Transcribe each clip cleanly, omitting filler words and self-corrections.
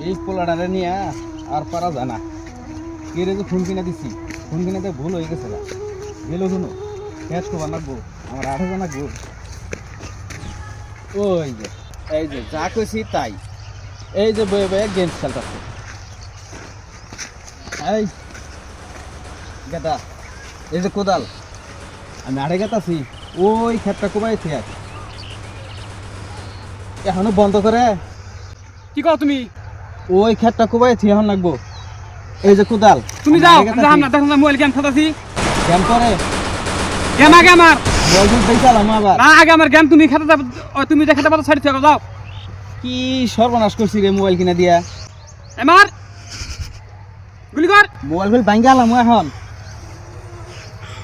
এই পোলাটারে নিয়ে আর পারা যায় না। কে রে ফোন কিনে দিছি, ফোন কিনাতে ভুল হয়ে গেছে গেল শুনো ক্যাচ করবার লাগবো আমার 8 জন লাগবো। ওই যে এই যে যা কইছি তাই, এই যে বয়ে বয়ে গেমস খেলতেছে। এই গেদা, এই যে কোদাল আমি আড়ে গেতাছি, ওই ক্ষেতটা কোবাইছি আর এখনো বন্ধ করে। কি কও তুমি? ওই ক্ষেতটা কোবাইছি এখন লাগবো। এই যে কোদাল তুমি যাও, যাও না, দেখো না মোবাইল গেম খেলতাছি। গেম করে গেম আগে আমার মোবাইল পেছালাম আবার। না, আগে আমার গেম তুমি খেতে যাও, তুমি যে খেতে পারো সাইড থেকে যাও। কি সর্বনাশ করছি রে মোবাইল কিনা দিয়া। আমার গুলি কর। মোবাইল ফেল ভাঙ্গা আলাম এখন।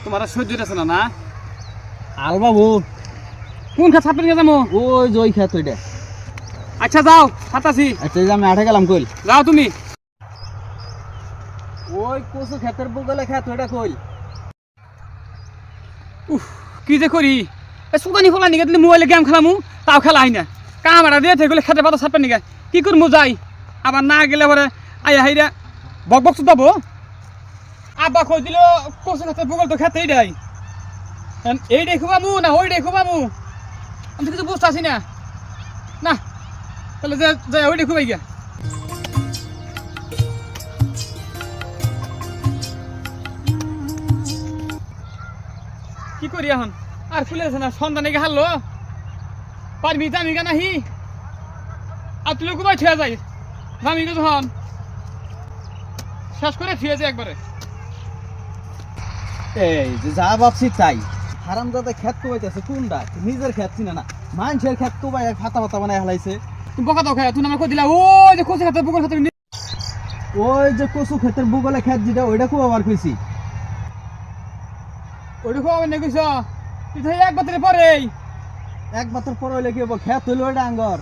তোমার আর সহ্য আছে না? না আল বাবু কোন খাত ছাপে নিয়ে যাবো? ওই যে ওই ক্ষেত ওইটা। আচ্ছা যাও, খাতাছি। আচ্ছা এই যে আমি আঠে গেলাম কইল। যাও তুমি। ওই কচু ক্ষেতের বগলে ক্ষেত ওইটা কইল। উফ, কি যে করি এ সুদানি ফলা নিকে দিলে মোবাইলে গেম খেলামু, তাও খেলা হয় না। কামড়া দিয়ে থেকে খেতে পাতা ছাপে নিকে কি করবো যাই, আবার না গেলে পরে আইয়া হাইরা বক বক চুদাবো। আব্বা কই দিল কচু ক্ষেতের বগল তো খেতেই দেয়, এই দেখুবামু না ওই দেখুবামু, আমি তো কিছু বুঝতে আসি না। না তাহলে যে ওই দেখুবাই গিয়া। কি করি এখন আর ফুলেছে না, সন্তানে হারলো পারবি জামি গা নাহি, আর তুই কোথায় ছেড়ে যাই জামি গে যখন শেষ করে ফিরে যায় একবারে। এই যে যা ভাবছি তাই, হারাম দাদা ক্ষেত কোবাইতেছে কোনটা, নিজের ক্ষেত চিনে না, মানুষের ক্ষেত কোবাই ফাতা ফাতা বানায় হেলাইছে। তুমি বকা দাও খায়, তুমি আমার কই দিলা ওই যে কোচে খাতে বুকুর খাতে। ওই যে কচু ক্ষেতের বগলে ক্ষেত যেটা ওইটা কোবাবার কইছি। ওইটা খুব আমি নেগেছ তুই তো এক বাতের পরেই এক বছর পর হইলে কি হবো, ক্ষেত হইলো ওইটা আঙ্গর।